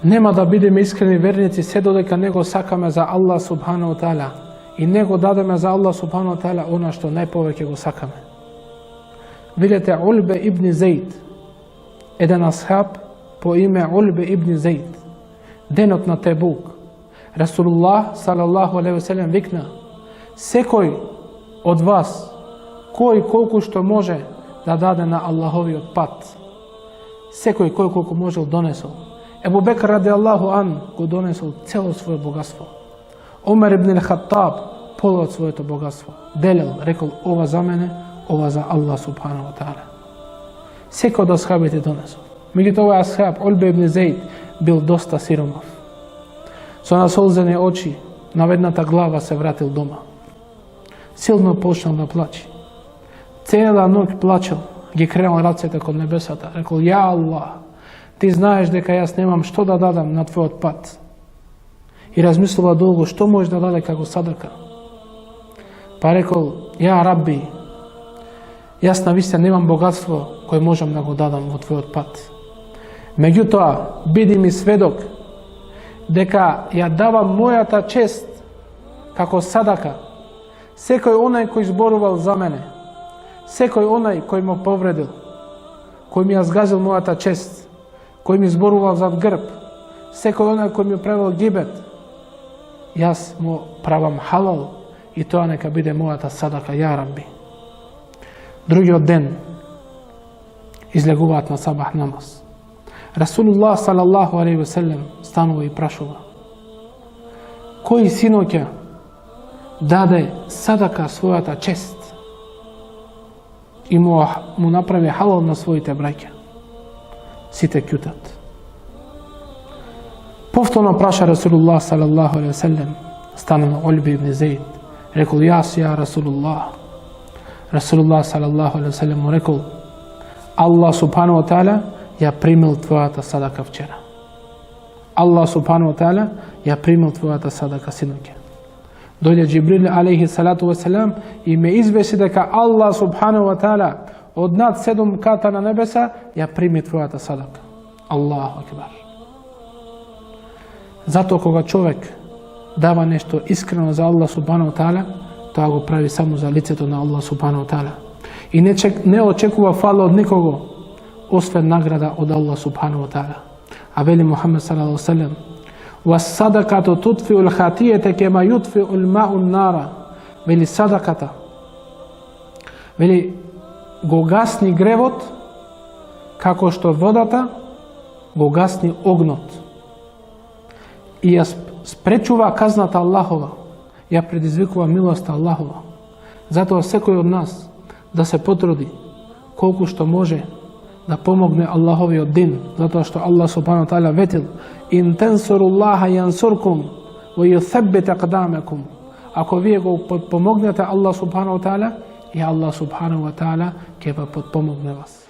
Нема да бидеме искрени верници се додека него сакаме за Аллах субхану ва таала и него дадеме за Аллах субхану ва таала она што најповеќе го сакаме. Видете Улбе ибн Зейд, еден асхаб по име Улбе ибн Зейд, денот на Тебук, Расулуллах салаллаху алейхи ва селем викна: секој од вас, кој колку што може да даде на Аллаховиот пат, секој кој колку можел донесол. Ебу Бекр ради Аллаху ан го донесол цело своје богатство. Омер ибн Хаттаб полу од своето богатство. Делил, рекол: ова за мене, ова за Аллах субхану ва таала. Секој од асхабите донесол. Меѓутоа овој асхаб Улбе ибн Зейд бил доста сиромав. Со насолзени очи на ведната глава се вратил дома. Силно почнал да плаче. Цела ноќ плачел, ги кренал рацете кон небесата. Рекол: ја Аллах, ти знаеш дека јас немам што да дадам на твојот пат. И размислува долго што може да даде како садака. Па рекол: ја Рабби, јас навистина немам богатство кој можам да го дадам во твојот пат. Меѓутоа, биди ми сведок дека ја давам мојата чест како садака секој онај кој зборувал за мене, секој онај кој ме повредил, кој ми ја згазил мојата чест, кој ми зборувал зад грб, секој онај кој ми правил гибет, јас му правам халал и тоа нека биде мојата садака, ја Рабби. Другиот ден излегуваат на сабах намаз. Расулуллах салаллаху алейхи ва селем станува и прашува: кој синоќа даде садака својата чест и му направи халал на своите браќа? Сите ќутат. Повторно праша Расулуллах салаллаху алейхи ва селем, станува Улбе ибн Зейд, рекол: јас ја Расулуллах. Расулуллах салаллаху алейхи ва селем му рекол: Аллах субхану ва таала ја примил твојата садака вчера. Аллах субхану ва таала ја примил твојата садака, синоќе. Дојде Џибрил алейхи салату ва селам и ме извеси дека Аллах субхану ва таала од над 7 ката на небеса ја прими твојата садака. Аллаху акбар. Затоа кога човек дава нешто искрено за Аллах субхану ва таала, тоа го прави само за лицето на Аллах субхану ва таала. И не очекува фала од никого, освен награда од Аллах субхану ва таала. А вели Мухамед салаллаху алейхи ва салем: "Вас-садакату тутфиул хатијата кема јутфиул маъу нара." Вели садаката, вели го гасни гревот како што водата го гасни огнот. И ја спречува казната Аллахова, ја предизвикува милоста Аллахова. Затоа секој од нас да се потруди колку што може да помогне Аллаховиот дин, затоа што Аллах субхану ва таала ветил: "Ин тансуруллаха јансуркум ва јутhabбит aqdamakum." Ако вие го подпомогнете Аллах субхану ва таала, и Аллах субхану ва таала ќе ве подпомогне вас.